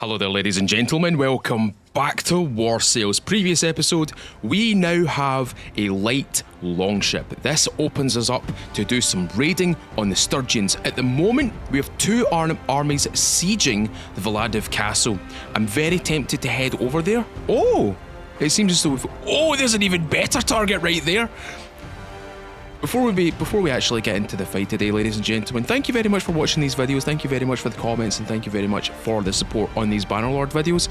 Hello there, ladies and gentlemen. Welcome back to War Sales. Previous episode, we now have a light longship. This opens us up to do some raiding on the Sturgians. At the moment, we have two armies sieging the Vladiv castle. I'm very tempted to head over there. Oh, it seems as though there's an even better target right there. Before we actually get into the fight today, ladies and gentlemen, thank you very much for watching these videos. Thank you very much for the comments, and thank you very much for the support on these Bannerlord videos.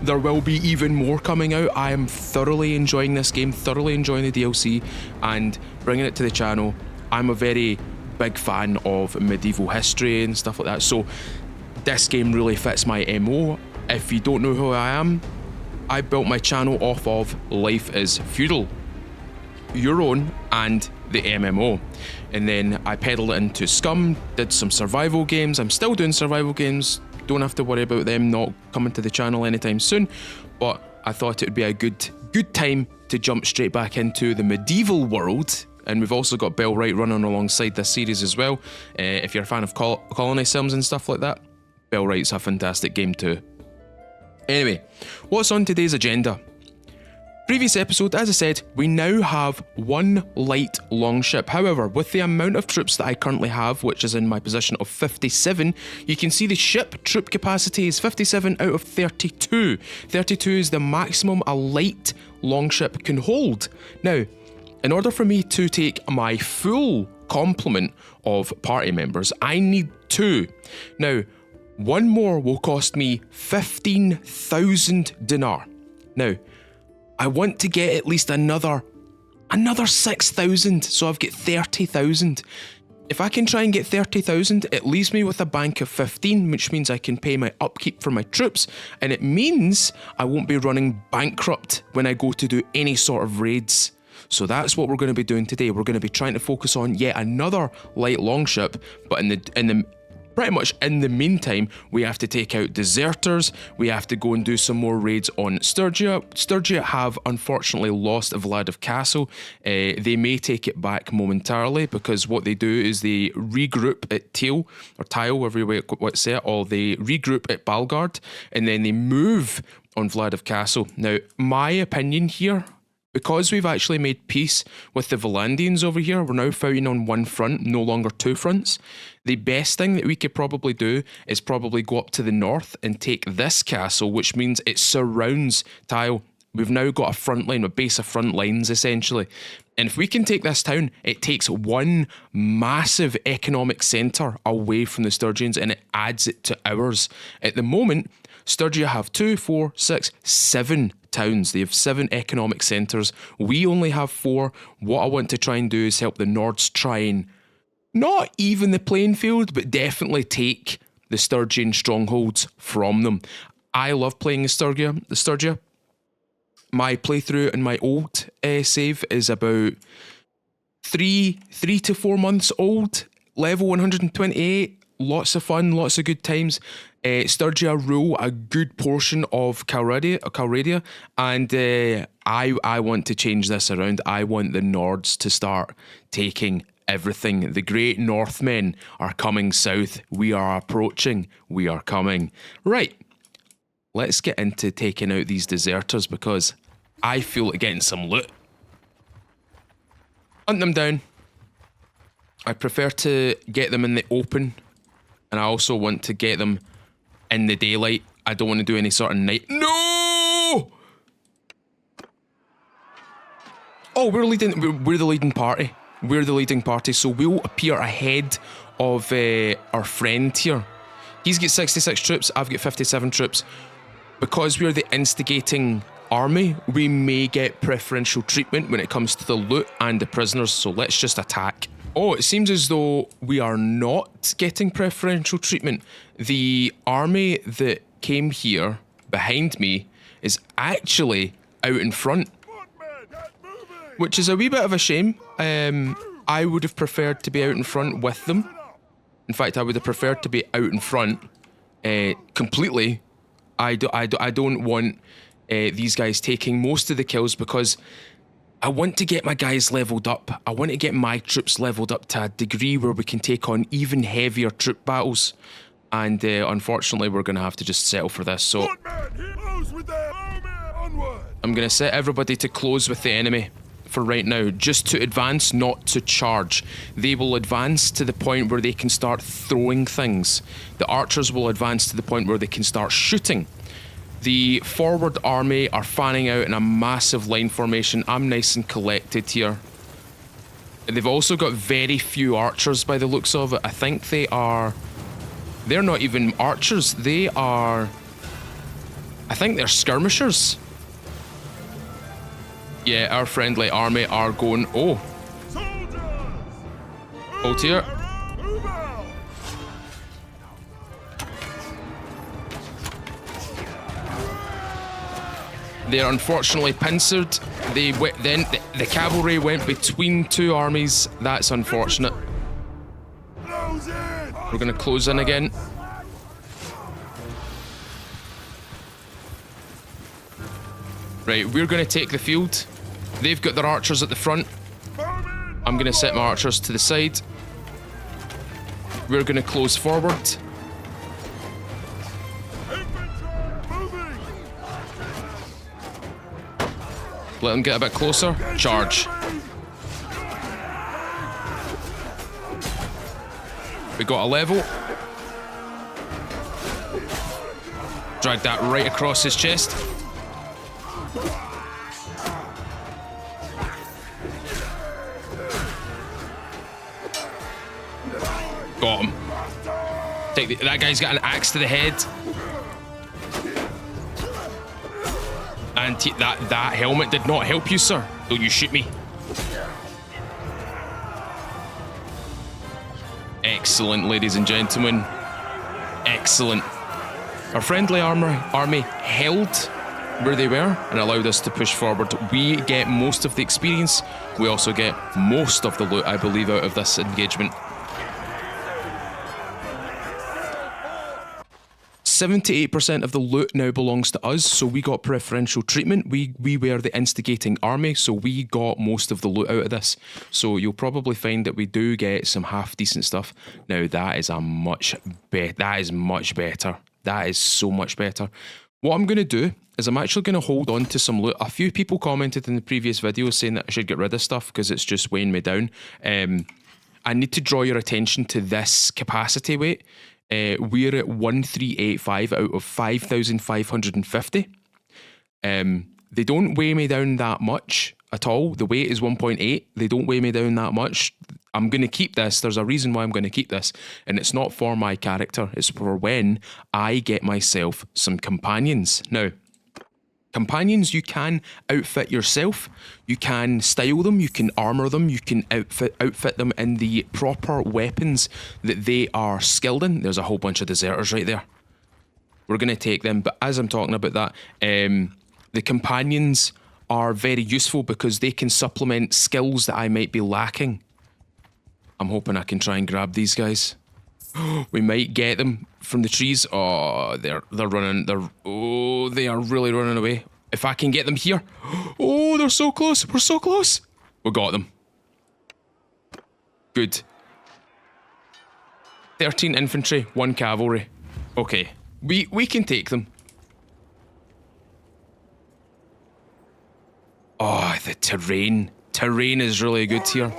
There will be even more coming out. I am thoroughly enjoying this game, thoroughly enjoying the DLC, and bringing it to the channel. I'm a very big fan of medieval history and stuff like that, so this game really fits my MO. If you don't know who I am, I built my channel off of Life is Feudal, your own, and the MMO, and then I peddled it into Scum, did some survival games. I'm still doing survival games, don't have to worry about them not coming to the channel anytime soon, but I thought it would be a good time to jump straight back into the medieval world. And we've also got Belright running alongside this series as well. If you're a fan of colony sims and stuff like that, Belright's a fantastic game too. Anyway, what's on today's agenda? Previous episode, as I said, we now have one light longship. However, with the amount of troops that I currently have, which is in my position of 57, you can see the ship troop capacity is 57 out of 32. 32 is the maximum a light longship can hold. Now, in order for me to take my full complement of party members, I need two. Now, one more will cost me 15,000 dinar. Now, I want to get at least another 6,000, so I've got 30,000. If I can try and get 30,000, it leaves me with a bank of 15, which means I can pay my upkeep for my troops, and it means I won't be running bankrupt when I go to do any sort of raids. So that's what we're going to be doing today. We're going to be trying to focus on yet another light longship, but pretty much in the meantime, we have to take out deserters, we have to go and do some more raids on Sturgia. Sturgia have unfortunately lost Vladiv castle. They may take it back momentarily, because what they do is they regroup at Tile, whatever you want to say it, or they regroup at Balgard, and then they move on Vladiv castle. Now, my opinion here, because we've actually made peace with the Valandians over here, we're now fighting on one front, no longer two fronts. The best thing that we could probably do is probably go up to the north and take this castle, which means it surrounds Tile. We've now got a front line, a base of front lines essentially. And if we can take this town, it takes one massive economic centre away from the Sturgians and it adds it to ours. At the moment, Sturgia have 2, 4, 6, 7 towns. They have 7 economic centres. We only have 4. What I want to try and do is help the Nords try and not even the playing field, but definitely take the Sturgian strongholds from them. I love playing the Sturgia. My playthrough and my old save is about 3 to 4 months old. Level 128. Lots of fun, lots of good times. Sturgia rule a good portion of Calradia, and I want to change this around. I want the Nords to start taking everything. The great Northmen are coming south. We are approaching. We are coming. Right, let's get into taking out these deserters, because I feel like getting some loot. Hunt them down. I prefer to get them in the open, and I also want to get them in the daylight. I don't want to do any sort of night. No! Oh, we're the leading party. We're the leading party, so we'll appear ahead of our friend here. He's got 66 troops, I've got 57 troops. Because we're the instigating army, we may get preferential treatment when it comes to the loot and the prisoners, so let's just attack. Oh, it seems as though we are not getting preferential treatment. The army that came here behind me is actually out in front, which is a wee bit of a shame. I would have preferred to be out in front with them. In fact, I would have preferred to be out in front completely. I don't want these guys taking most of the kills, because I want to get my guys leveled up. I want to get my troops leveled up to a degree where we can take on even heavier troop battles. And unfortunately, we're going to have to just settle for this. So I'm going to set everybody to close with the enemy for right now, just to advance, not to charge. They will advance to the point where they can start throwing things. The archers will advance to the point where they can start shooting. The forward army are fanning out in a massive line formation. I'm nice and collected here. They've also got very few archers by the looks of it. I think they're not even archers. I think they're skirmishers. Yeah, our friendly army are going, oh. Oh dear. They're unfortunately pincered. Then the cavalry went between two armies. That's unfortunate. We're going to close in again. Right, we're going to take the field. They've got their archers at the front. I'm going to set my archers to the side. We're going to close forward. Let them get a bit closer. Charge. We got a level. Drag that right across his chest. Got him. That guy's got an axe to the head. And that helmet did not help you, sir. Don't you shoot me. Excellent, ladies and gentlemen. Excellent. Our friendly army held where they were and allowed us to push forward. We get most of the experience. We also get most of the loot, I believe, out of this engagement. 78% of the loot now belongs to us, so we got preferential treatment. We were the instigating army, so we got most of the loot out of this. So you'll probably find that we do get some half decent stuff. Now that is much better. That is so much better. What I'm going to do is I'm actually going to hold on to some loot. A few people commented in the previous video saying that I should get rid of stuff because it's just weighing me down. I need to draw your attention to this capacity weight. We're at 1385 out of 5,550. They don't weigh me down that much at all. The weight is 1.8. They don't weigh me down that much. I'm going to keep this. There's a reason why I'm going to keep this. And it's not for my character. It's for when I get myself some companions. Now, companions you can outfit yourself. You can style them, you can armor them, you can outfit them in the proper weapons that they are skilled in. There's a whole bunch of deserters right there. We're going to take them, but as I'm talking about that, the companions are very useful because they can supplement skills that I might be lacking. I'm hoping I can try and grab these guys. We might get them from the trees. Oh, they're running. They are really running away. If I can get them here. Oh, they're so close. We're so close. We got them. Good. 13 infantry, 1 cavalry. Okay, we can take them. Oh, the terrain. Terrain is really good here.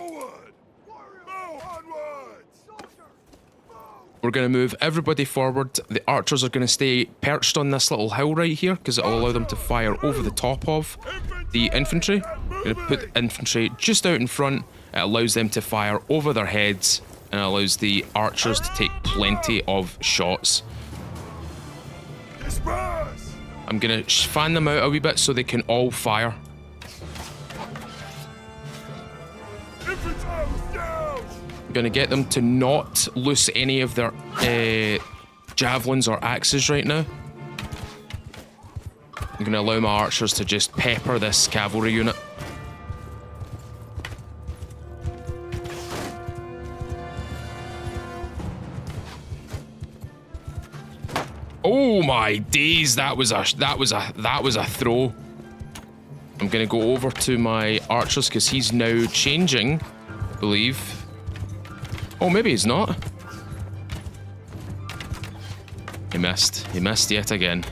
We're going to move everybody forward. The archers are going to stay perched on this little hill right here because it'll allow them to fire over the top of the infantry. We're going to put the infantry just out in front. It allows them to fire over their heads and allows the archers to take plenty of shots. I'm going to fan them out a wee bit so they can all fire. Going to get them to not loose any of their javelins or axes right now. I'm going to allow my archers to just pepper this cavalry unit. Oh my days, that was a throw. I'm going to go over to my archers because he's now changing, I believe. Oh, maybe he's not. He missed. He missed yet again.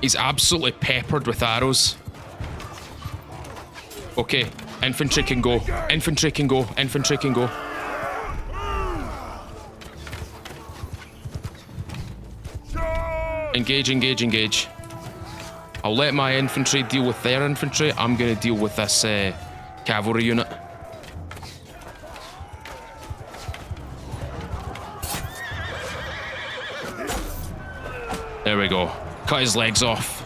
He's absolutely peppered with arrows. Okay, infantry can go. Infantry can go. Infantry can go. Engage, engage, engage. I'll let my infantry deal with their infantry. I'm going to deal with this cavalry unit. There we go. Cut his legs off.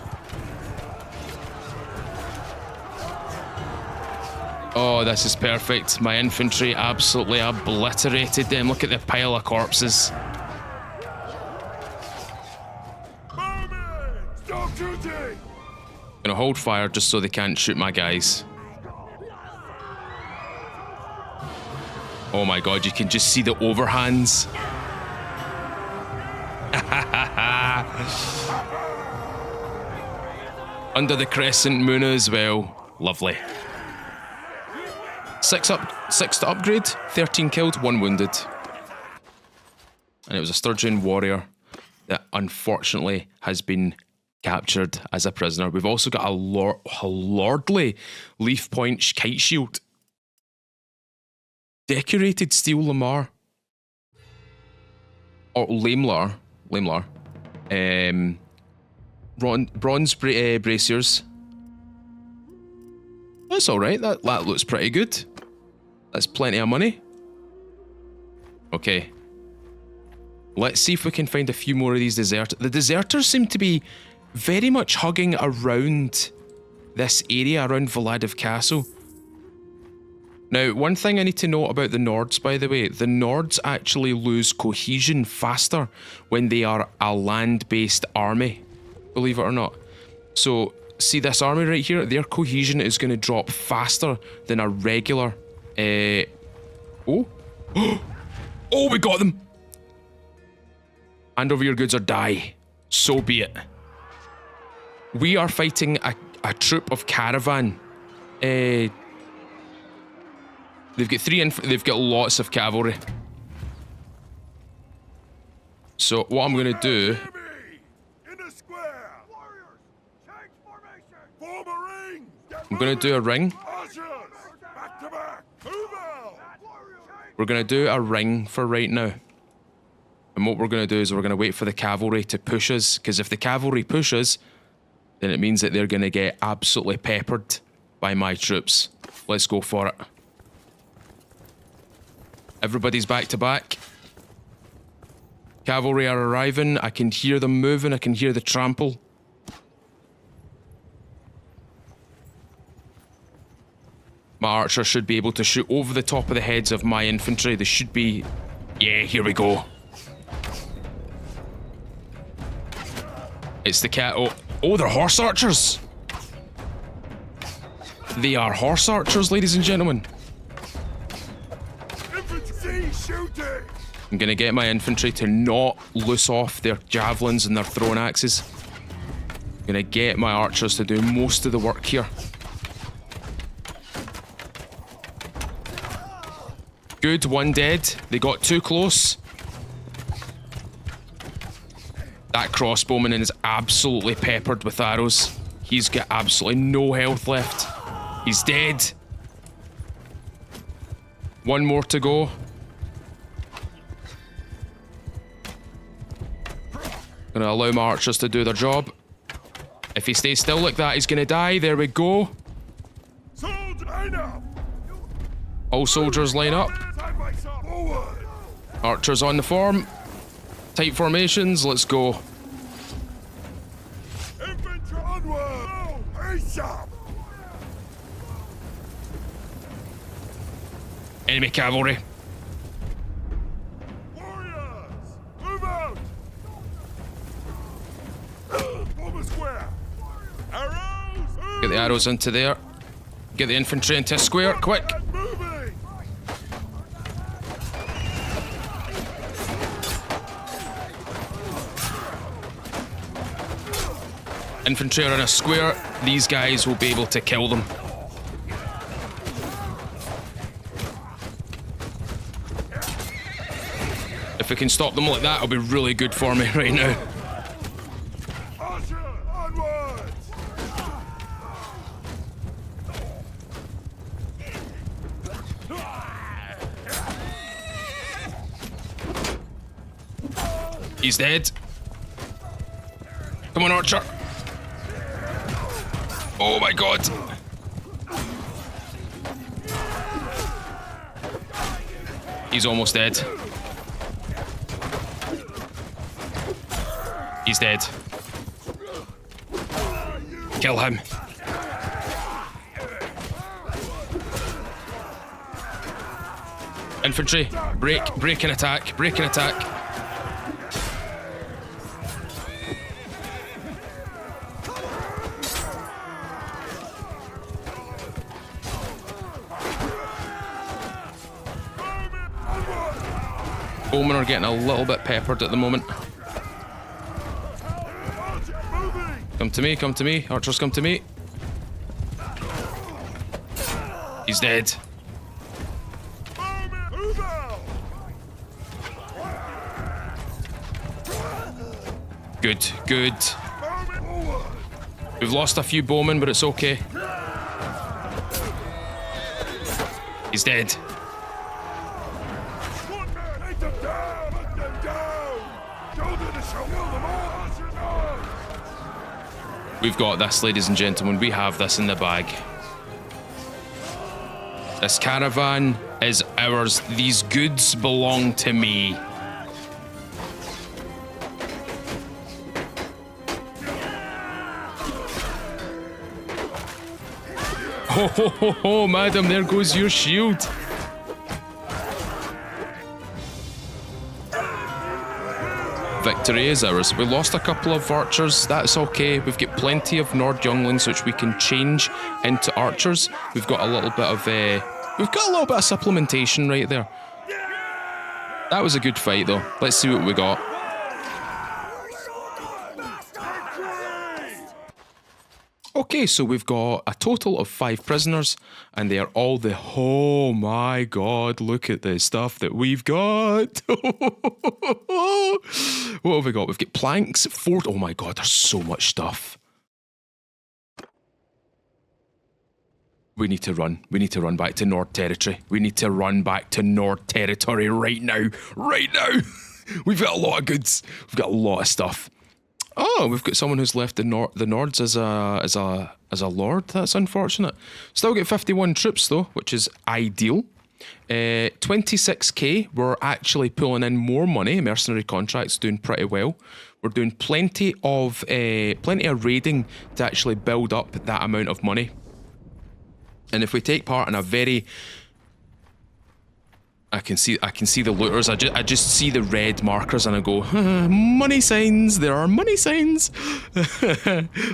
Oh, this is perfect. My infantry absolutely obliterated them. Look at the pile of corpses. Gonna hold fire just so they can't shoot my guys. Oh my god, you can just see the overhands. Under the crescent moon as well. Lovely. 6 to upgrade, 13 killed, 1 wounded. And it was a Sturgian warrior that unfortunately has been captured as a prisoner. We've also got a lordly leaf point kite shield. Decorated steel lamar. Or lamlar. Bronze braziers. That's alright, that looks pretty good. That's plenty of money. Okay. Let's see if we can find a few more of these deserters. The deserters seem to be very much hugging around this area, around Vladiv Castle. Now, one thing I need to note about the Nords, by the way, the Nords actually lose cohesion faster when they are a land-based army, believe it or not. So, see this army right here? Their cohesion is going to drop faster than a regular... Oh, we got them! Hand over your goods or die. So be it. We are fighting a troop of caravan. They've got they've got lots of cavalry. So what I'm going to do... I'm going to do a ring. We're going to do a ring for right now. And what we're going to do is we're going to wait for the cavalry to push us. Because if the cavalry pushes, then it means that they're going to get absolutely peppered by my troops. Let's go for it. Everybody's back to back. Cavalry are arriving. I can hear them moving. I can hear the trample. My archer should be able to shoot over the top of the heads of my infantry. They should be... Yeah, here we go. It's the cat... Oh, they're horse archers! They are horse archers, ladies and gentlemen. I'm gonna get my infantry to not loose off their javelins and their throwing axes. I'm gonna get my archers to do most of the work here. Good, 1 dead. They got too close. That crossbowman is absolutely peppered with arrows. He's got absolutely no health left. He's dead. 1 more to go. Gonna allow my archers to do their job. If he stays still like that, he's gonna die. There we go. All soldiers line up. Archers on the form. Tight formations, let's go. Enemy cavalry. Get the arrows into there. Get the infantry into a square, quick. Infantry are in a square. These guys will be able to kill them. If we can stop them like that, it'll be really good for me right now. He's dead. Come on, Archer. Oh my god. He's almost dead. He's dead. Kill him. Infantry, break and attack, break and attack. Bowmen are getting a little bit peppered at the moment. Come to me, archers come to me. He's dead. Good, good. We've lost a few bowmen, but it's okay. He's dead. We've got this, ladies and gentlemen. We have this in the bag. This caravan is ours. These goods belong to me. Ho ho ho ho, madam, there goes your shield. Victory is ours. We lost a couple of archers. That's okay. We've got plenty of Nord younglings which we can change into archers. We've got a little bit of supplementation right there. That was a good fight though. Let's see what we got. Okay, so we've got a total of 5 prisoners, and they are all the... Oh my god, look at the stuff that we've got. What have we got? We've got planks, 4... Oh my god, there's so much stuff. We need to run. We need to run back to Nord territory. We need to run back to Nord territory right now. Right now. We've got a lot of goods. We've got a lot of stuff. Oh, we've got someone who's left the Nords as a lord. That's unfortunate. Still get 51 troops though, which is ideal. 26k. We're actually pulling in more money. Mercenary contracts doing pretty well. We're doing plenty of raiding to actually build up that amount of money. And if we take part in a very... I can see the looters. I just see the red markers and I go, money signs. There are money signs.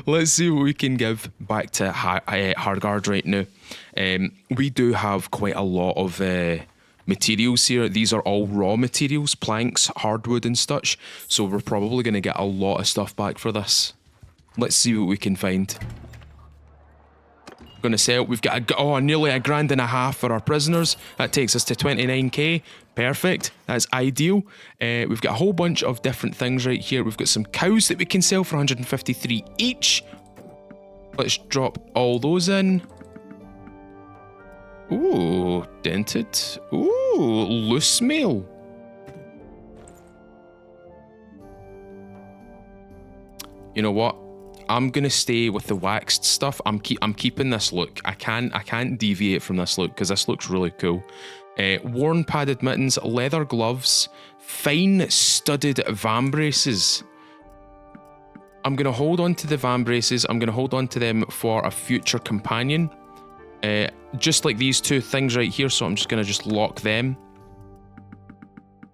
Let's see what we can give back to Hargard right now. We do have quite a lot of materials here. These are all raw materials, planks, hardwood and such. So we're probably going to get a lot of stuff back for this. Let's see what we can find. Going to sell. We've got nearly $1,500 for our prisoners. That takes us to 29k. Perfect. That's ideal. We've got a whole bunch of different things right here. We've got some cows that we can sell for 153 each. Let's drop all those in. Ooh, dented. Ooh, loose mail. You know what? I'm gonna stay with the waxed stuff. I'm keeping this look. I can't deviate from this look because this looks really cool. Worn padded mittens, leather gloves, fine studded vambraces. I'm gonna hold on to the vambraces. I'm gonna hold on to them for a future companion. Just like these two things right here. So I'm just gonna lock them.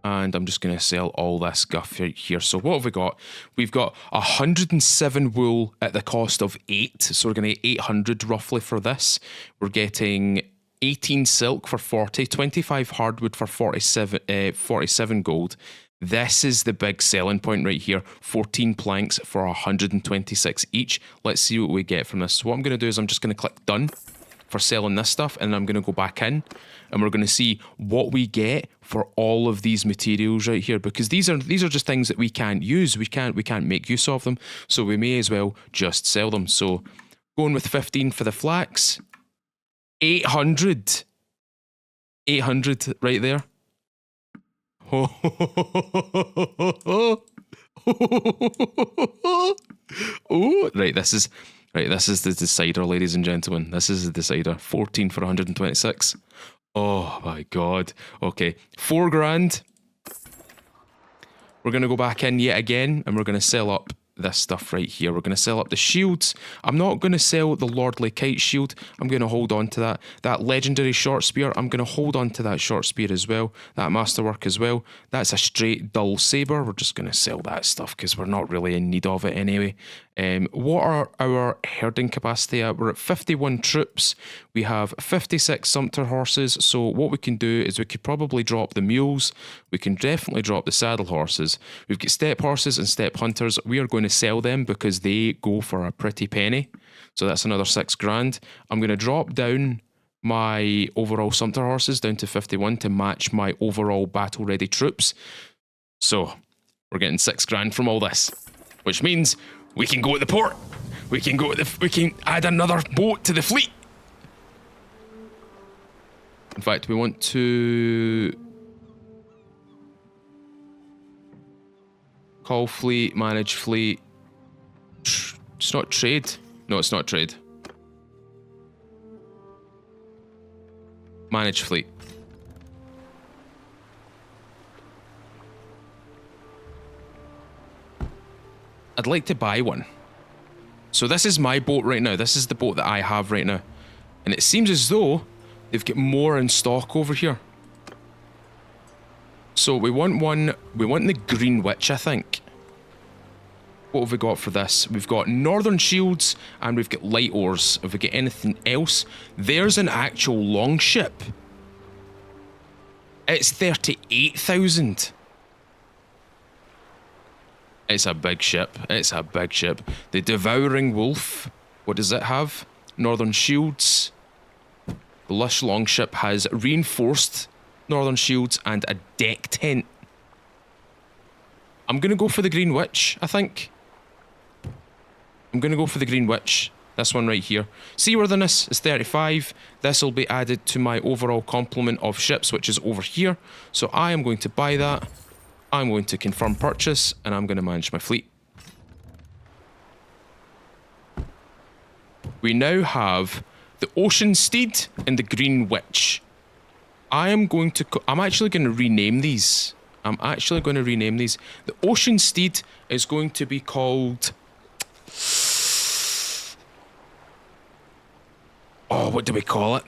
And I'm just going to sell all this guff right here. So what have we got? We've got 107 wool at the cost of 8. So we're going to get 800 roughly for this. We're getting 18 silk for 40, 25 hardwood for 47 gold. This is the big selling point right here. 14 planks for 126 each. Let's see what we get from this. So what I'm going to do is I'm just going to click done for selling this stuff, and I'm going to go back in and we're going to see what we get for all of these materials right here, because these are just things that we can't use. We can't make use of them, so we may as well just sell them. So going with 15 for the flax, 800 right there. Oh, right, this is the decider, ladies and gentlemen. This is the decider. 14 for 126. Oh my god. Okay, 4 grand. We're gonna go back in yet again, and we're gonna sell up this stuff right here. We're going to sell up the shields. I'm not going to sell the Lordly Kite shield. I'm going to hold on to that. That legendary short spear, I'm going to hold on to that short spear as well. That masterwork as well. That's a straight dull saber. We're just going to sell that stuff because we're not really in need of it anyway. What are our herding capacity at? We're at 51 troops. We have 56 sumpter horses. So what we can do is we could probably drop the mules. We can definitely drop the saddle horses. We've got steppe horses and steppe hunters. We are going to sell them because they go for a pretty penny. So that's another 6 grand. I'm going to drop down my overall sumpter horses down to 51 to match my overall battle ready troops. So we're getting 6 grand from all this, which means we can go at the port. We can add another boat to the fleet. In fact, we want to call fleet, manage fleet. It's not trade. No, it's not trade. Manage fleet. I'd like to buy one. So this is my boat right now. This is the boat that I have right now. And it seems as though they've got more in stock over here. So we want one. We want the Green Witch, I think. What have we got for this? We've got Northern Shields and we've got Light Oars. If we get anything else, there's an actual longship. It's 38,000. It's a big ship. It's a big ship. The Devouring Wolf. What does it have? Northern Shields. The Lush Longship has reinforced Northern Shields and a deck tent. I'm going to go for the Green Witch, I think. I'm going to go for the Green Witch. This one right here. Seaworthiness is 35. This will be added to my overall complement of ships, which is over here. So I am going to buy that. I'm going to confirm purchase, and I'm going to manage my fleet. We now have the Ocean Steed and the Green Witch. I'm actually going to rename these. The Ocean Steed is going to be called... Oh, what do we call it?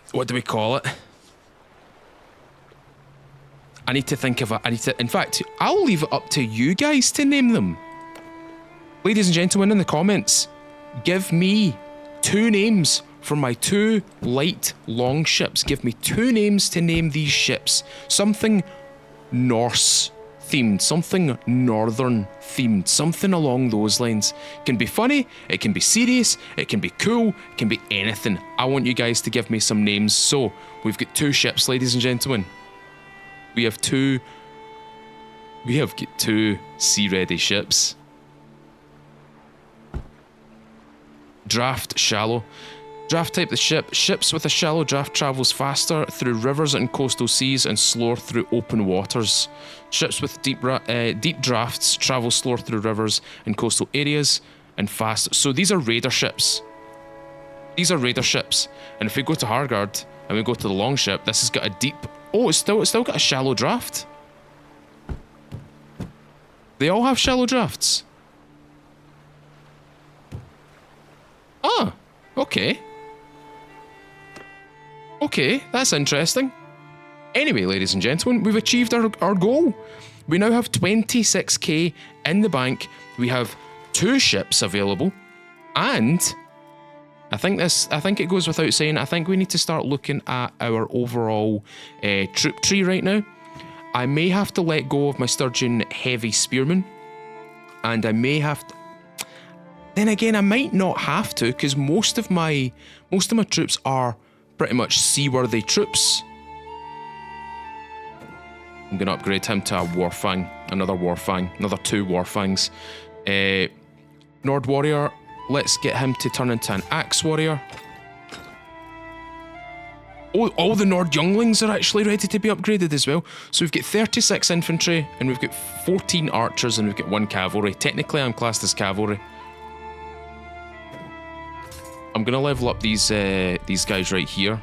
I need to think of it. In fact, I'll leave it up to you guys to name them. Ladies and gentlemen, in the comments, give me 2 names for my 2 light long ships. Give me 2 names to name these ships. Something Norse themed, something northern themed, something along those lines. It can be funny, it can be serious, it can be cool, it can be anything. I want you guys to give me some names. So, we've got 2 ships, ladies and gentlemen. We have two sea-ready ships. Draft, shallow. Draft type the ship. Ships with a shallow draft travels faster through rivers and coastal seas and slower through open waters. Ships with deep drafts travel slower through rivers and coastal areas and fast. So these are raider ships. And if we go to Hargard and we go to the longship, this has got a deep... Oh, it's still got a shallow draft. They all have shallow drafts. Ah, okay. Okay, that's interesting. Anyway, ladies and gentlemen, we've achieved our goal. We now have 26k in the bank. We have 2 ships available. And I think it goes without saying, I think we need to start looking at our overall troop tree right now. I may have to let go of my Sturgeon heavy spearmen. And I may have to... Then again, I might not have to, because most of my troops are pretty much seaworthy troops. I'm going to upgrade him to a Warfang. Another Warfang. Another 2 Warfangs. Nord Warrior. Let's get him to turn into an Axe Warrior. Oh, all the Nord Younglings are actually ready to be upgraded as well. So we've got 36 infantry, and we've got 14 archers, and we've got 1 cavalry. Technically, I'm classed as cavalry. I'm going to level up these guys right here.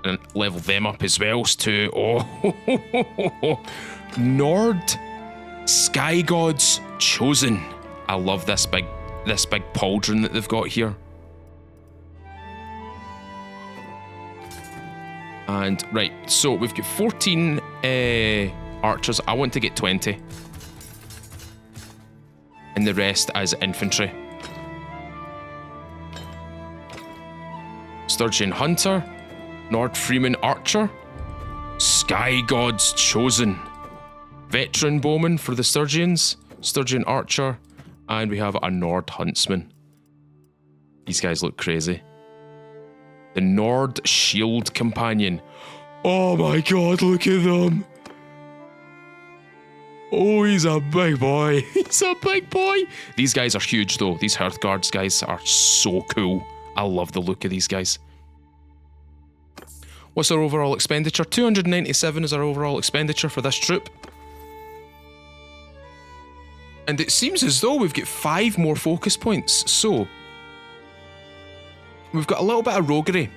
And level them up as well to... Oh, Nord Sky Gods Chosen. I love this big pauldron that they've got here. And, right, so we've got 14 archers. I want to get 20. And the rest as infantry. Sturgian Hunter. Nord Freeman Archer. Sky Gods Chosen. Veteran Bowman for the Sturgians. Sturgian Archer. And we have a Nord Huntsman. These guys look crazy. The Nord Shield Companion. Oh my god, look at them. Oh, he's a big boy. He's a big boy. These guys are huge though. These Hearthguards guys are so cool. I love the look of these guys. What's our overall expenditure? 297 is our overall expenditure for this troop. And it seems as though we've got 5 more focus points. So, we've got a little bit of roguery.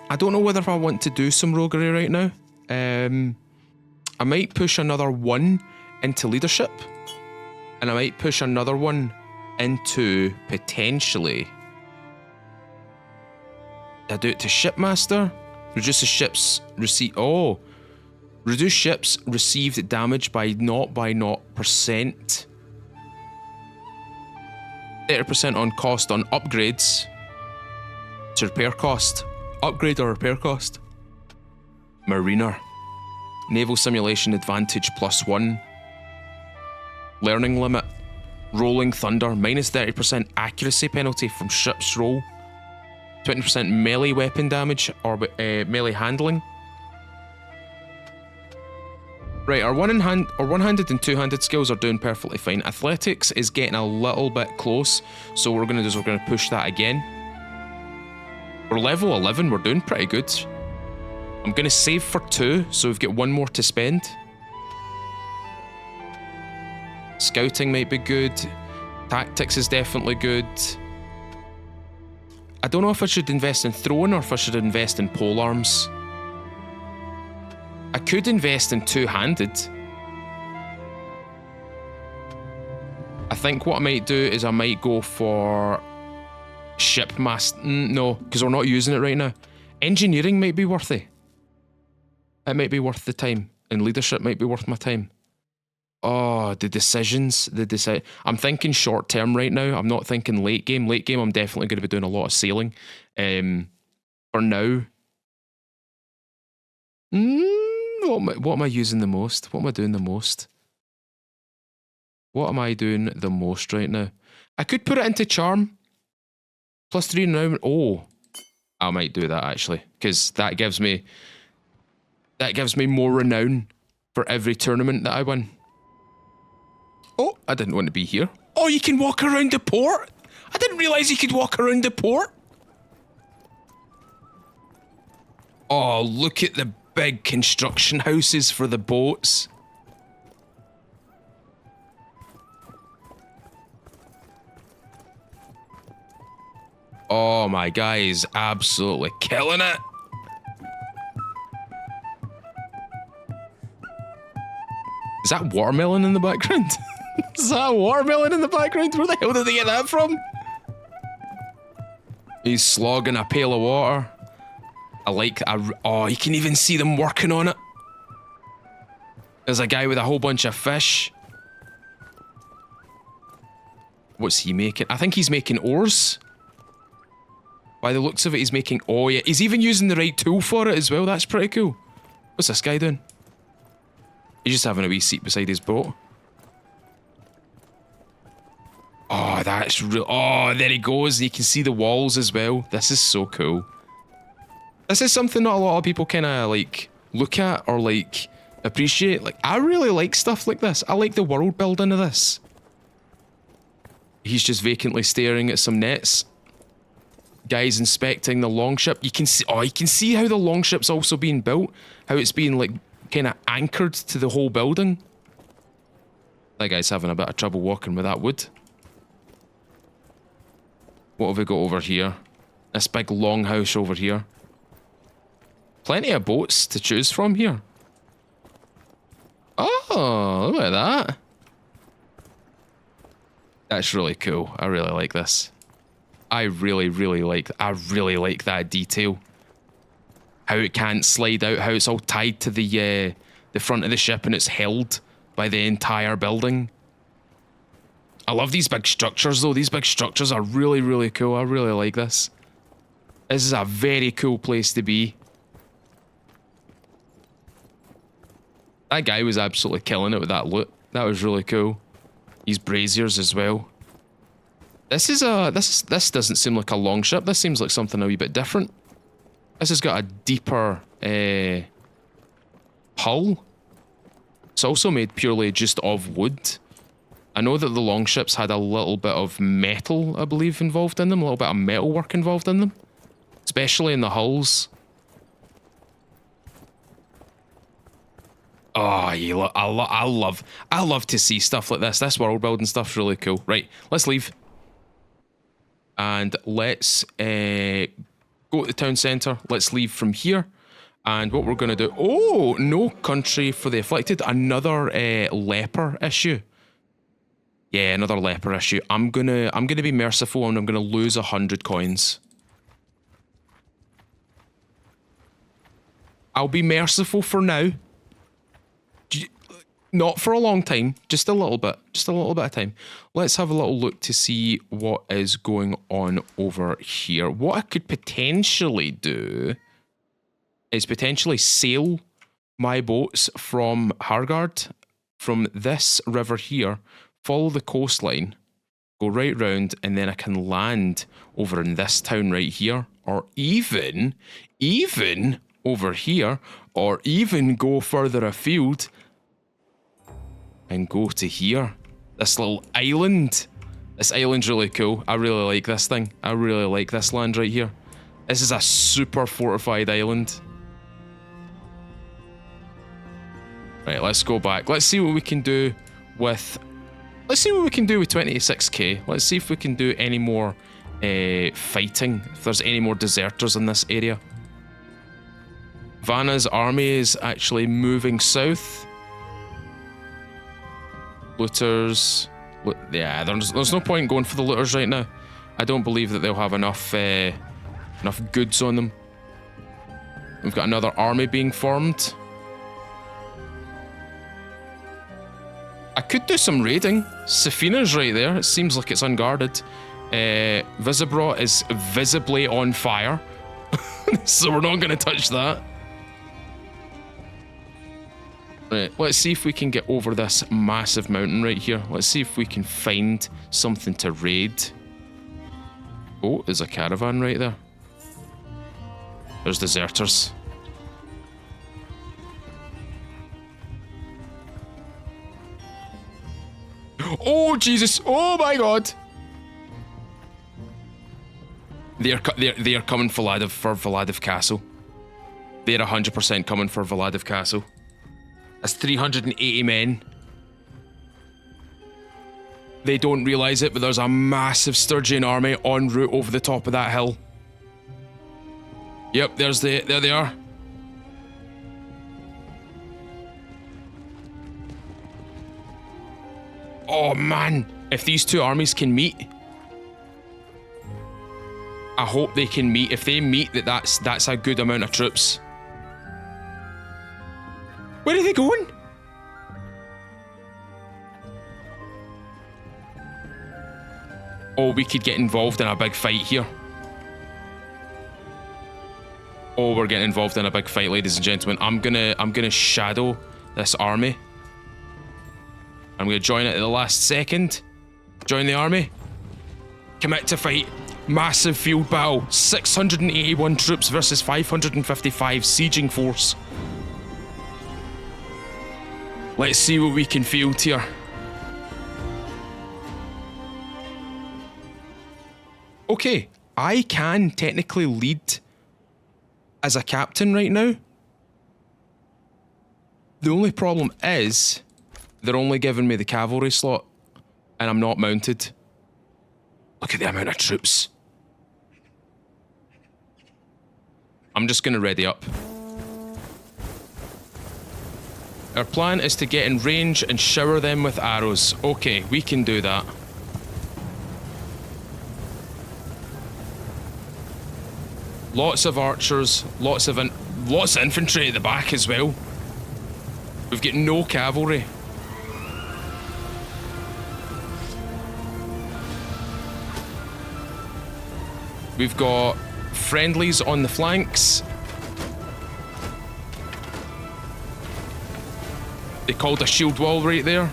I don't know whether I want to do some roguery right now. I might push another 1 into leadership. And I might push another 1 into potentially... I do it to shipmaster. Reduce the ship's receipt. Oh, reduce ships received damage by 0.0%. 30% on cost on upgrades. To repair cost. Upgrade or repair cost. Mariner. Naval simulation advantage +1. Learning limit. Rolling thunder. Minus 30% accuracy penalty from ships roll. 20% melee weapon damage or melee handling. Right, our one-handed and two-handed skills are doing perfectly fine. Athletics is getting a little bit close, so what we're going to do is we're going to push that again. We're level 11, we're doing pretty good. I'm going to save for 2, so we've got 1 more to spend. Scouting might be good. Tactics is definitely good. I don't know if I should invest in throwing or if I should invest in polearms. I could invest in two-handed. I think what I might do is I might go for shipmaster. No, because we're not using it right now. Engineering might be worth it. It might be worth the time. And leadership might be worth my time. Oh, the decisions. I'm thinking short term right now. I'm not thinking late game. Late game, I'm definitely going to be doing a lot of sailing. For now. What am I using the most? What am I doing the most? What am I doing the most right now? I could put it into charm. +3 now. Oh, I might do that actually, because that gives me more renown for every tournament that I win. Oh, I didn't want to be here. Oh, you can walk around the port? I didn't realise you could walk around the port. Oh, look at the big construction houses for the boats. Oh, my guy is absolutely killing it. Is that watermelon in the background? Is that a watermelon in the background? Where the hell did they get that from? He's slogging a pail of water. Oh, you can even see them working on it. There's a guy with a whole bunch of fish. What's he making? I think he's making oars. By the looks of it, he's making... Oh, yeah. He's even using the right tool for it as well. That's pretty cool. What's this guy doing? He's just having a wee seat beside his boat. Oh, that's real. Oh, there he goes. You can see the walls as well. This is so cool. This is something not a lot of people kind of like look at or like appreciate. Like, I really like stuff like this. I like the world building of this. He's just vacantly staring at some nets. Guys inspecting the longship. You can see, oh, you can see how the longship's also being built. How it's being like kind of anchored to the whole building. That guy's having a bit of trouble walking with that wood. What have we got over here? This big long house over here. Plenty of boats to choose from here. Oh, look at that. That's really cool. I really like this. I really like that detail. How it can't slide out, how it's all tied to the front of the ship and it's held by the entire building. I love these big structures though. These big structures are really cool. I really like this. This is a very cool place to be. That guy was absolutely killing it with that loot. That was really cool. These braziers as well. This is this doesn't seem like a long ship. This seems like something a wee bit different. This has got a deeper hull. It's also made purely just of wood. I know that the long ships had a little bit of metal, I believe, involved in them. A little bit of metal work involved in them. Especially in the hulls. Oh, yeah, I love to see stuff like this. This world building stuff's really cool. Right, let's leave. And let's go to the town centre. Let's leave from here. And what we're going to do... Oh, no country for the afflicted. Another leper issue. Yeah, another leper issue. I'm gonna be merciful and I'm gonna lose 100 coins. I'll be merciful for now. Not for a long time, just a little bit. Just a little bit of time. Let's have a little look to see what is going on over here. What I could potentially do is potentially sail my boats from Hargard, from this river here, follow the coastline, go right round, and then I can land over in this town right here, or even over here, or even go further afield and go to here. This little island. This island's really cool. I really like this thing. I really like this land right here. This is a super fortified island. Right, let's go back. Let's see what we can do with... Let's see what we can do with 26k. Let's see if we can do any more fighting. If there's any more deserters in this area. Vanna's army is actually moving south. Looters. Yeah, there's no point going for the looters right now. I don't believe that they'll have enough goods on them. We've got another army being formed. I could do some raiding. Safina's right there. It seems like it's unguarded. Visibra is visibly on fire. So we're not going to touch that. Right, let's see if we can get over this massive mountain right here. Let's see if we can find something to raid. Oh, there's a caravan right there. There's deserters. Oh, Jesus. Oh, my God. They are coming for Vladiv Castle. They're 100% coming for Vladiv Castle. That's 380 men. They don't realise it, but there's a massive Sturgian army en route over the top of that hill. Yep, there they are. Oh man, if these two armies can meet, I hope they can meet. If they meet, that's a good amount of troops. Where are they going? Oh, we could get involved in a big fight here. Oh, we're getting involved in a big fight, ladies and gentlemen. I'm gonna shadow this army. I'm gonna join it at the last second. Join the army. Commit to fight. Massive field battle. 681 troops versus 555 sieging force. Let's see what we can field here. Okay, I can technically lead as a captain right now. The only problem is they're only giving me the cavalry slot and I'm not mounted. Look at the amount of troops. I'm just gonna ready up. Our plan is to get in range and shower them with arrows. Okay, we can do that. Lots of archers, lots of infantry at the back as well. We've got no cavalry. We've got friendlies on the flanks. They called a shield wall right there.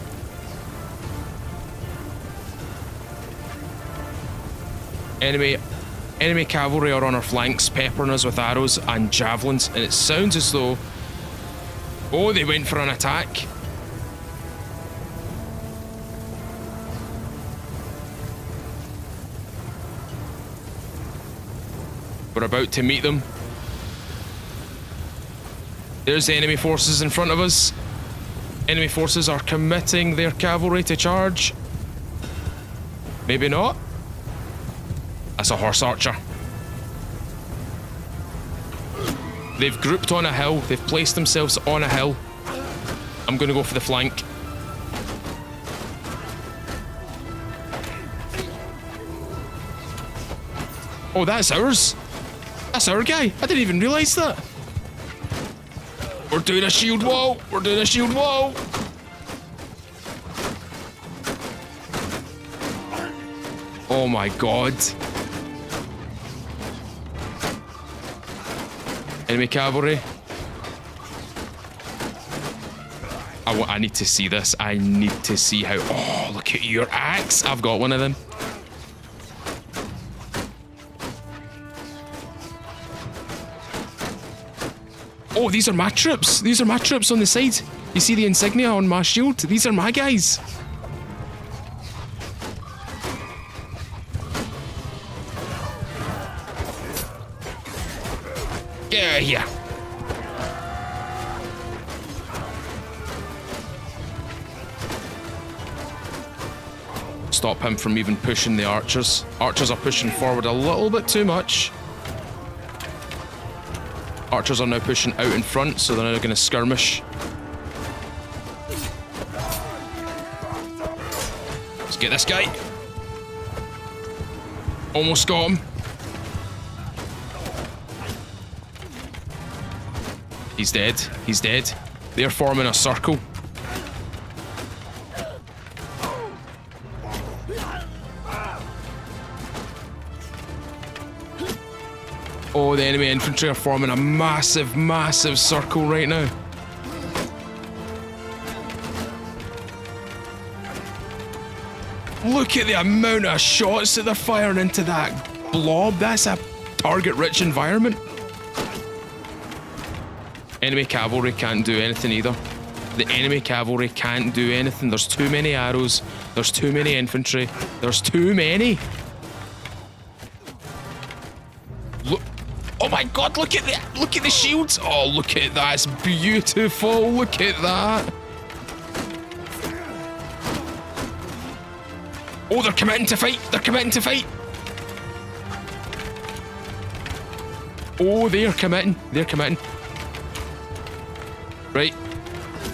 Enemy cavalry are on our flanks, peppering us with arrows and javelins, and it sounds as though... Oh, they went for an attack. We're about to meet them. There's the enemy forces in front of us. Enemy forces are committing their cavalry to charge. Maybe not. That's a horse archer. They've grouped on a hill. They've placed themselves on a hill. I'm going to go for the flank. Oh, that's ours. That's our guy. I didn't even realise that. We're doing a shield wall. We're doing a shield wall. Oh my god. Enemy cavalry. I need to see this. I need to see how... Oh, look at your axe. I've got one of them. Oh, these are my troops. These are my troops on the side. You see the insignia on my shield? These are my guys. Get out of here. Stop him from even pushing the archers. Archers are pushing forward a little bit too much. Archers are now pushing out in front, so they're now going to skirmish. Let's get this guy. Almost got him. He's dead. He's dead. They're forming a circle. Oh, the enemy infantry are forming a massive, massive circle right now. Look at the amount of shots that they're firing into that blob. That's a target-rich environment. Enemy cavalry can't do anything either. The enemy cavalry can't do anything. There's too many arrows. There's too many infantry. There's too many. Look. Oh my god, look at that. Look at the shields. Oh, look at that. It's beautiful. Look at that. Oh, they're committing to fight. They're committing to fight. Oh, they're committing. They're committing. Right.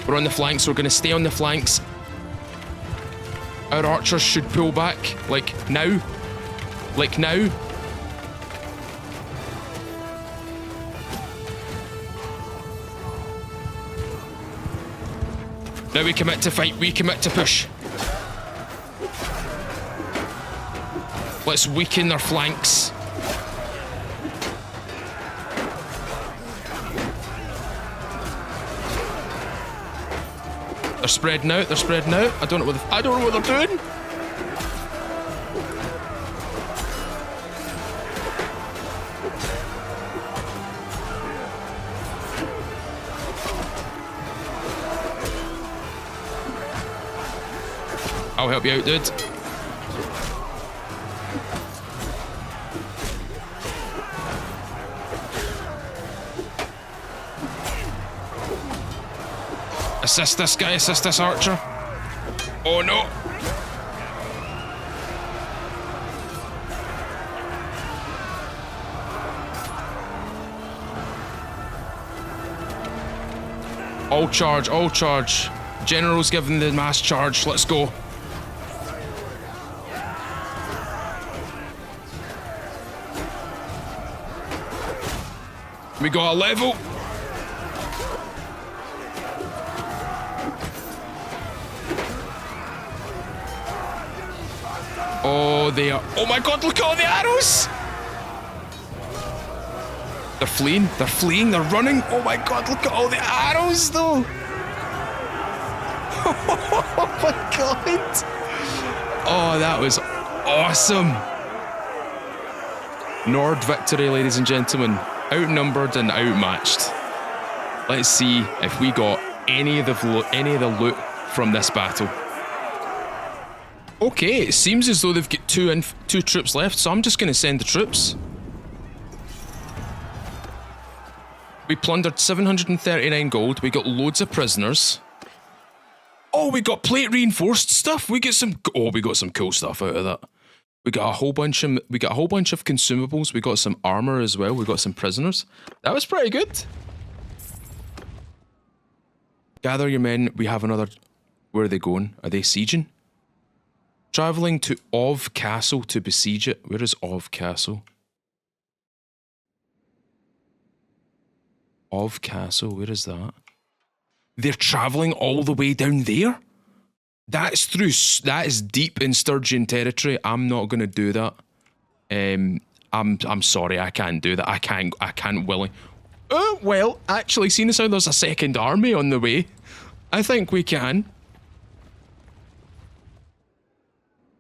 We're on the flanks. We're going to stay on the flanks. Our archers should pull back. Like now. Like now. Now we commit to fight. We commit to push. Let's weaken their flanks. They're spreading out. They're spreading out. I don't know what they're doing. I'll help you out, dude. Assist this guy, assist this archer. Oh no. All charge, all charge. General's giving the mass charge, let's go. We got a level. Oh, they are. Oh my god, look at all the arrows! They're fleeing, they're running. Oh my god, look at all the arrows though! Oh my god! Oh, that was awesome! Nord victory, ladies and gentlemen. Outnumbered and outmatched. Let's see if we got any of the loot from this battle. Okay, it seems as though they've got two troops left, so I'm just going to send the troops. We plundered 739 gold. We got loads of prisoners. Oh, we got plate reinforced stuff. We got some cool stuff out of that. We got a whole bunch of consumables. We got some armor as well. We got some prisoners. That was pretty good. Gather your men. We have another. Where are they going? Are they sieging? Travelling to Ov Castle to besiege it. Where is Ov Castle? Ov Castle, where is that? They're travelling all the way down there? That is deep in Sturgian territory. I'm not going to do that. I'm sorry, I can't do that. I can't willing. Oh, well, actually, seeing as how there's a second army on the way, I think we can.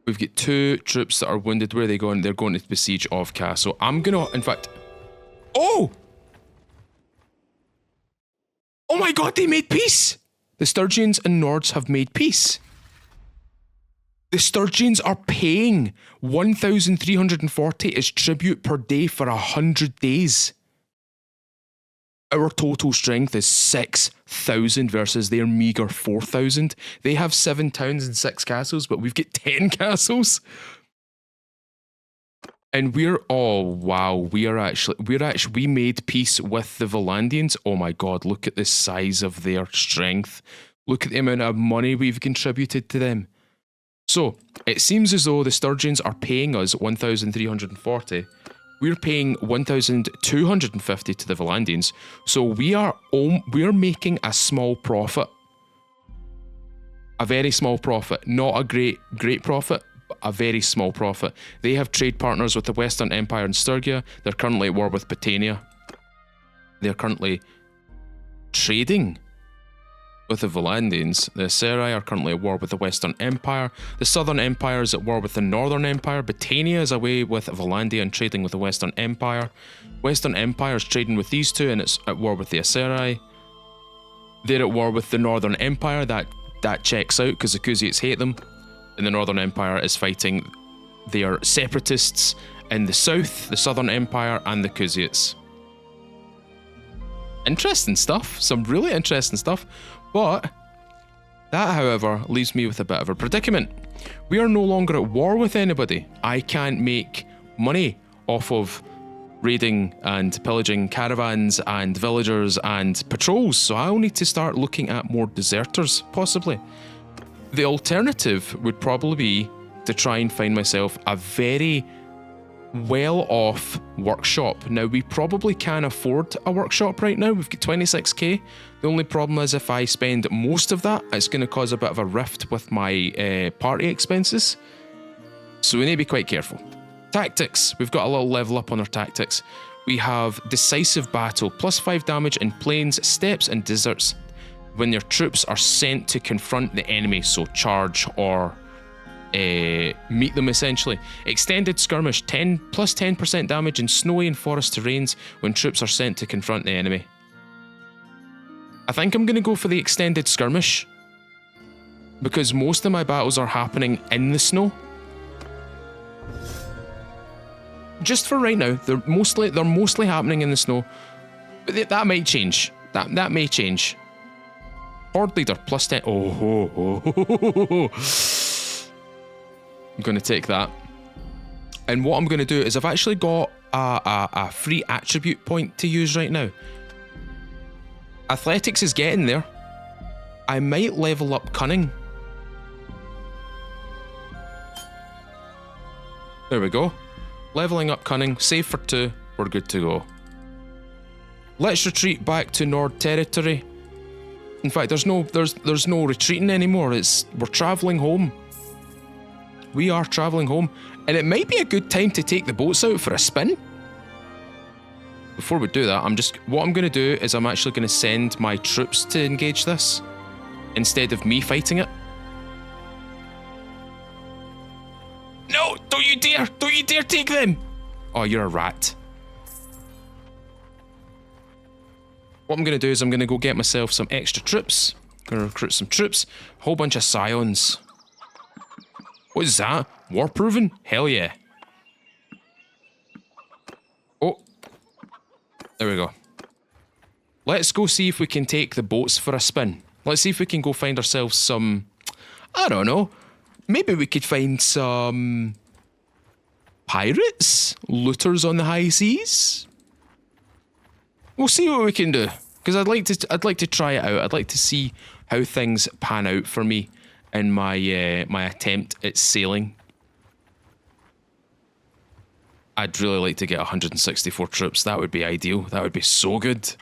We've got two troops that are wounded. Where are they going? They're going to besiege Ov Castle. I'm gonna, in fact... Oh! Oh my god, they made peace! The Sturgians and Nords have made peace. The Sturgians are paying 1,340 as tribute per day for 100 days. Our total strength is 6,000 versus their meager 4,000. They have 7 towns and 6 castles, but we've got 10 castles. And we made peace with the Valandians. Oh my god, look at the size of their strength. Look at the amount of money we've contributed to them. So, it seems as though the Sturgians are paying us 1,340. We're paying 1,250 to the Valandians. So we're making a small profit. A very small profit. Not a great profit, but a very small profit. They have trade partners with the Western Empire and Sturgia. They're currently at war with Britannia. They're currently trading with the Valandians. The Asserai are currently at war with the Western Empire. The Southern Empire is at war with the Northern Empire. Britannia is away with Valandia and trading with the Western Empire. Western Empire is trading with these two and it's at war with the Asserai. They're at war with the Northern Empire. That checks out because the Kuzits hate them. And the Northern Empire is fighting their separatists in the south, the Southern Empire and the Kuzits. Interesting stuff. Some really interesting stuff. But that, however, leaves me with a bit of a predicament. We are no longer at war with anybody. I can't make money off of raiding and pillaging caravans and villagers and patrols, so I'll need to start looking at more deserters, possibly. The alternative would probably be to try and find myself a very well-off workshop. Now, we probably can afford a workshop right now. We've got 26k. The only problem is if I spend most of that, it's going to cause a bit of a rift with my party expenses. So we need to be quite careful. Tactics. We've got a little level up on our tactics. We have decisive battle, +5 damage in plains, steppes and deserts when your troops are sent to confront the enemy, so charge or meet them essentially. Extended skirmish, +10% damage in snowy and forest terrains when troops are sent to confront the enemy. I think I'm going to go for the extended skirmish. because most of my battles are happening in the snow. Just for right now, they're mostly happening in the snow. But that might change. That may change. Horde leader plus 10. Oh. I'm going to take that. And what I'm going to do is I've actually got a free attribute point to use right now. Athletics is getting there. I might level up cunning. There we go. Leveling up cunning, save for 2, we're good to go. Let's retreat back to Nord territory. In fact, there's no retreating anymore. We're travelling home. We are travelling home, and it might be a good time to take the boats out for a spin. Before we do that, what I'm going to do is I'm actually going to send my troops to engage this instead of me fighting it. No, don't you dare take them. Oh, you're a rat. What I'm going to do is I'm going to go get myself some extra troops. Going to recruit some troops. A whole bunch of scions. What is that? War proven? Hell yeah. Oh. There we go. Let's go see if we can take the boats for a spin. Let's see if we can go find ourselves some... I don't know. Maybe we could find some... pirates? Looters on the high seas? We'll see what we can do. Because I'd like to try it out. I'd like to see how things pan out for me in my my attempt at sailing. I'd really like to get 164 troops. That would be ideal. That would be so good.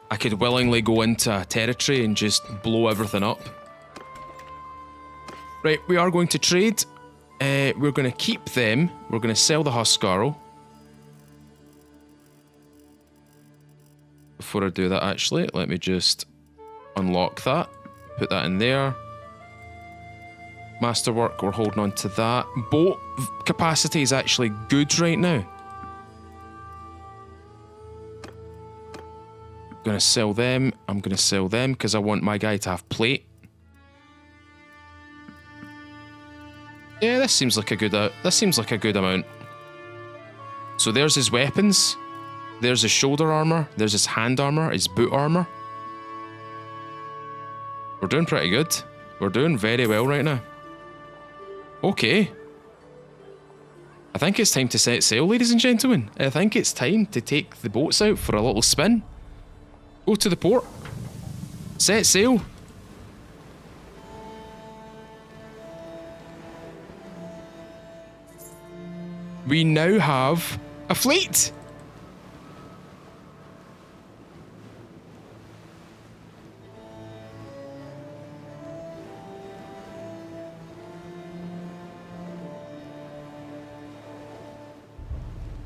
I could willingly go into a territory and just blow everything up. Right, we are going to trade. We're going to keep them. We're going to sell the Huscarl. Before I do that, actually, let me just unlock that. Put that in there. Masterwork, we're holding on to that. Boat capacity is actually good right now. I'm going to sell them. I'm going to sell them because I want my guy to have plate. Yeah, this seems like a good amount. So there's his weapons. There's his shoulder armor. There's his hand armor. His boot armor. We're doing pretty good. We're doing very well right now. Okay. I think it's time to set sail, ladies and gentlemen. I think it's time to take the boats out for a little spin. Go to the port. Set sail. We now have a fleet.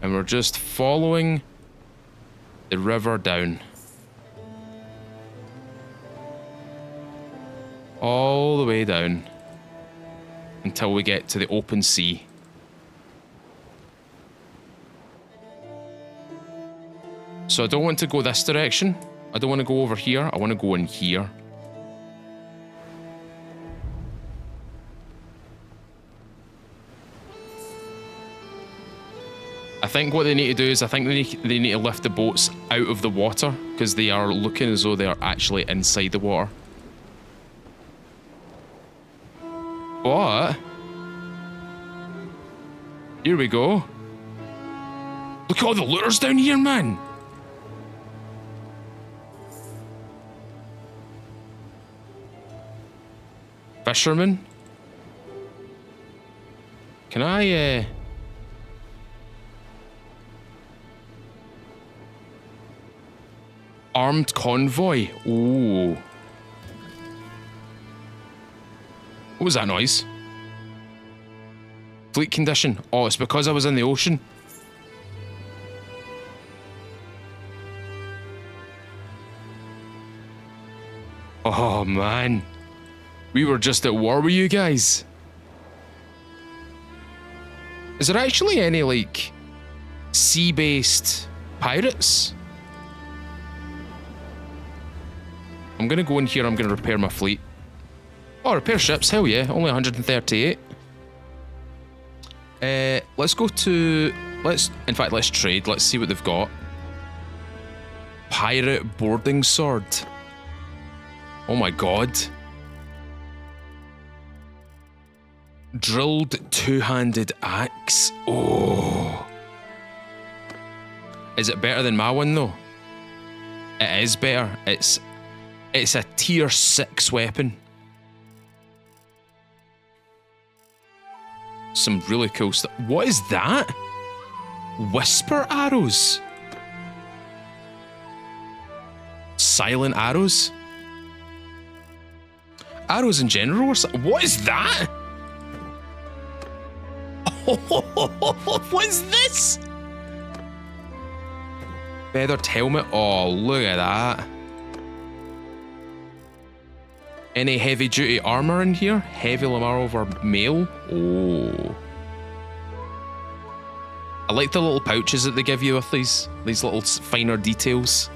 And we're just following the river down. All the way down. Until we get to the open sea. So I don't want to go this direction. I don't want to go over here. I want to go in here. I think what they need to do is I think they need to lift the boats out of the water because they are looking as though they are actually inside the water. But here we go. Look at all the looters down here, man. Fisherman. Can I armed convoy. Ooh. What was that noise? Fleet condition. Oh, it's because I was in the ocean. Oh, man. We were just at war with you guys. Is there actually any, like, sea-based pirates? I'm gonna go in here, I'm gonna repair my fleet. Oh, repair ships, hell yeah, only 138. Let's go to... let's trade, let's see what they've got. Pirate boarding sword. Oh my god. Drilled two-handed axe. Oh. Is it better than my one though? It is better. It's a tier 6 weapon. Some really cool stuff. What is that? Whisper arrows. Silent arrows. Arrows in general or something. What is that? What is this? Feathered helmet. Oh, look at that. Any heavy duty armor in here? Heavy armor over mail. Oh. I like the little pouches that they give you with these little finer details.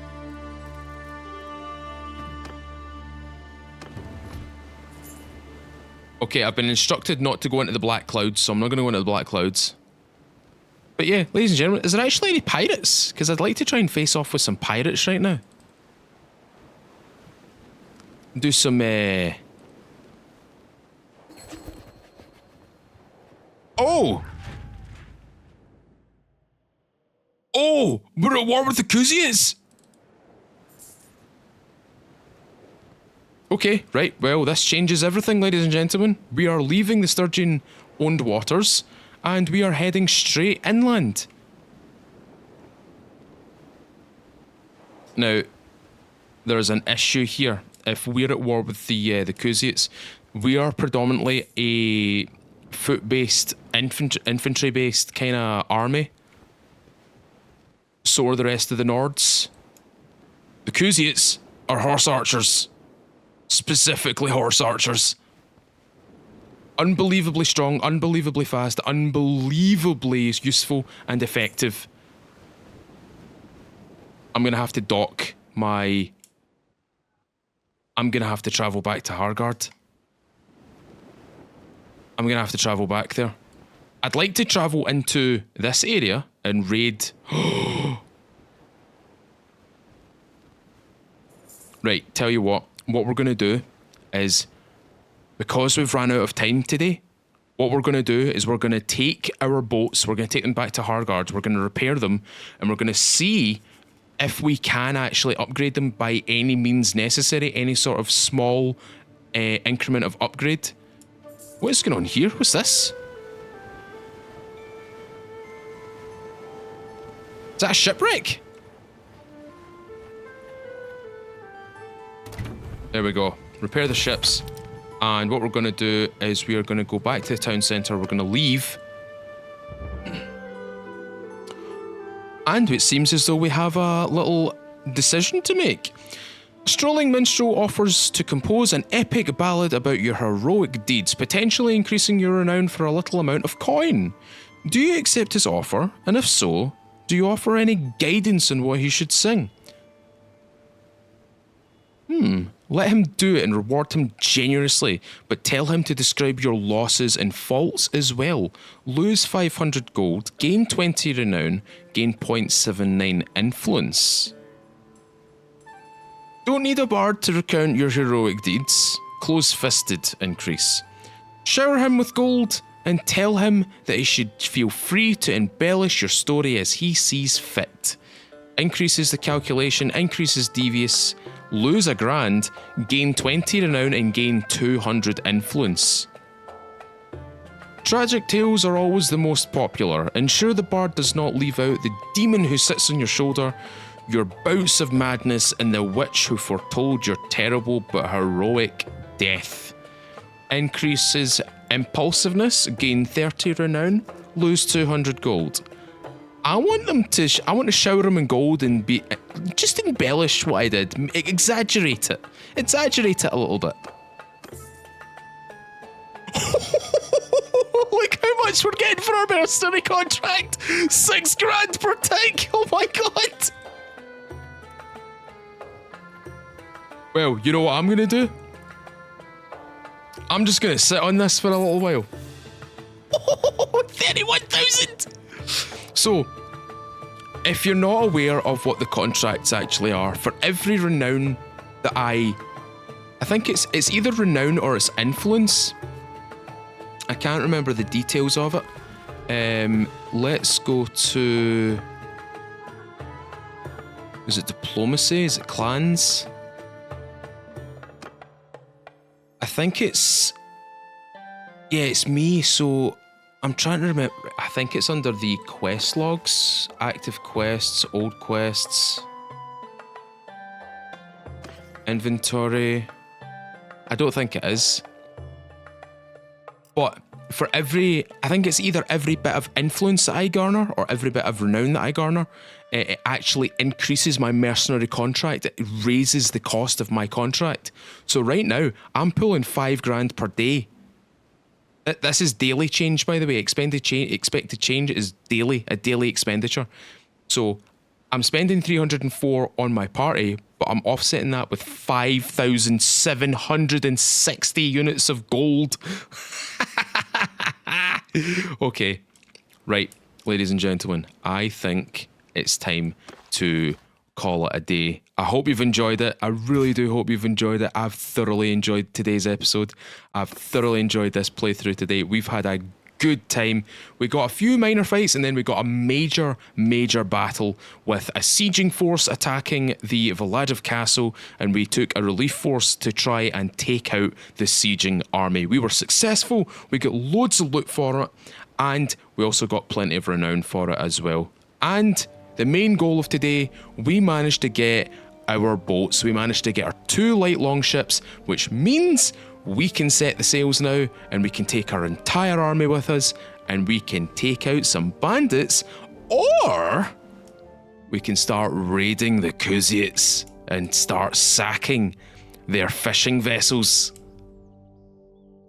Okay, I've been instructed not to go into the black clouds, so I'm not going to go into the black clouds. But yeah, ladies and gentlemen, is there actually any pirates? Because I'd like to try and face off with some pirates right now. Do some, Oh! Oh! We're at war with the Kuzians! Okay, right, well, this changes everything, ladies and gentlemen. We are leaving the Sturgian-owned waters, and we are heading straight inland. Now, there's an issue here. If we're at war with the Kuzians, we are predominantly a foot-based, infantry-based kind of army. So are the rest of the Nords. The Kuzians are horse archers. Specifically horse archers. Unbelievably strong, unbelievably fast, unbelievably useful and effective. I'm going to have to dock my... I'm going to have to travel back to Hargard. I'm going to have to travel back there. I'd like to travel into this area and raid... Right, tell you what we're going to do is, because we've ran out of time today, what we're going to do is we're going to take our boats, we're going to take them back to Hargard, we're going to repair them, and we're going to see if we can actually upgrade them by any means necessary, any sort of small increment of upgrade. What is going on here? What's this? Is that a shipwreck? There we go. Repair the ships. And what we're going to do is we are going to go back to the town centre. We're going to leave. And it seems as though we have a little decision to make. Strolling Minstrel offers to compose an epic ballad about your heroic deeds, potentially increasing your renown for a little amount of coin. Do you accept his offer? And if so, do you offer any guidance on what he should sing? Let him do it and reward him generously, but tell him to describe your losses and faults as well. Lose 500 gold, gain 20 renown, gain 0.79 influence. Don't need a bard to recount your heroic deeds. Close-fisted increase. Shower him with gold and tell him that he should feel free to embellish your story as he sees fit. Increases the calculation, increases devious, lose a grand, gain 20 renown and gain 200 influence. Tragic tales are always the most popular. Ensure the bard does not leave out the demon who sits on your shoulder, your bouts of madness, and the witch who foretold your terrible but heroic death. Increases impulsiveness, gain 30 renown, lose 200 gold. I want to shower him in gold and just embellish what I did. Exaggerate it a little bit. Look how much we're getting for our mercenary contract. 6 grand per tick. Oh my god. Well, you know what I'm gonna do? I'm just going to sit on this for a little while. 31,000! So, if you're not aware of what the contracts actually are, for every renown that I think it's either renown or it's influence. I can't remember the details of it. Let's go to... Is it diplomacy? Is it clans? I think it's... Yeah, it's me, so... I'm trying to remember. I think it's under the quest logs. Active quests, old quests. Inventory. I don't think it is. But for every... I think it's either every bit of influence that I garner or every bit of renown that I garner, it actually increases my mercenary contract. It raises the cost of my contract. So right now, I'm pulling 5 grand per day. This is daily change, by the way. Expected change is daily, a daily expenditure. So I'm spending 304 on my party, but I'm offsetting that with 5,760 units of gold. Okay, right, ladies and gentlemen, I think it's time to call it a day. I hope you've enjoyed it. I really do hope you've enjoyed it. I've thoroughly enjoyed today's episode. I've thoroughly enjoyed this playthrough today. We've had a good time. We got a few minor fights and then we got a major battle with a sieging force attacking the Vladiv castle, and we took a relief force to try and take out the sieging army. We were successful. We got loads of loot for it, and we also got plenty of renown for it as well. And the main goal of today, we managed to get our boats. We managed to get our 2 light longships, which means we can set the sails now and we can take our entire army with us and we can take out some bandits, or we can start raiding the Kuzits and start sacking their fishing vessels.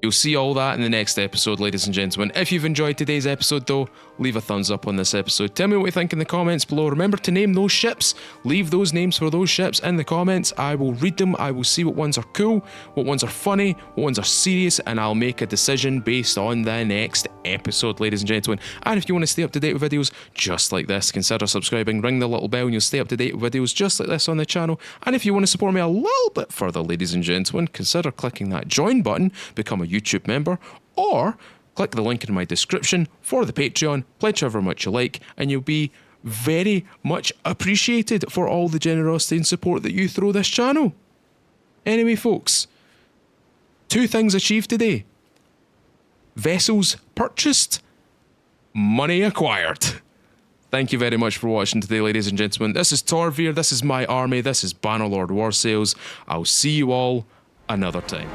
You'll see all that in the next episode, ladies and gentlemen. If you've enjoyed today's episode, though, leave a thumbs up on this episode. Tell me what you think in the comments below. Remember to name those ships. Leave those names for those ships in the comments. I will read them. I will see what ones are cool, what ones are funny, what ones are serious, and I'll make a decision based on the next episode, ladies and gentlemen. And if you want to stay up to date with videos just like this, consider subscribing, ring the little bell, and you'll stay up to date with videos just like this on the channel. And if you want to support me a little bit further, ladies and gentlemen, consider clicking that join button, become a YouTube member, or click the link in my description for the Patreon, pledge however much you like, and you'll be very much appreciated for all the generosity and support that you throw this channel. Anyway, folks, 2 things achieved today. Vessels purchased, money acquired. Thank you very much for watching today, ladies and gentlemen. This is Torvir, this is my army, this is Bannerlord Warsales. I'll see you all another time.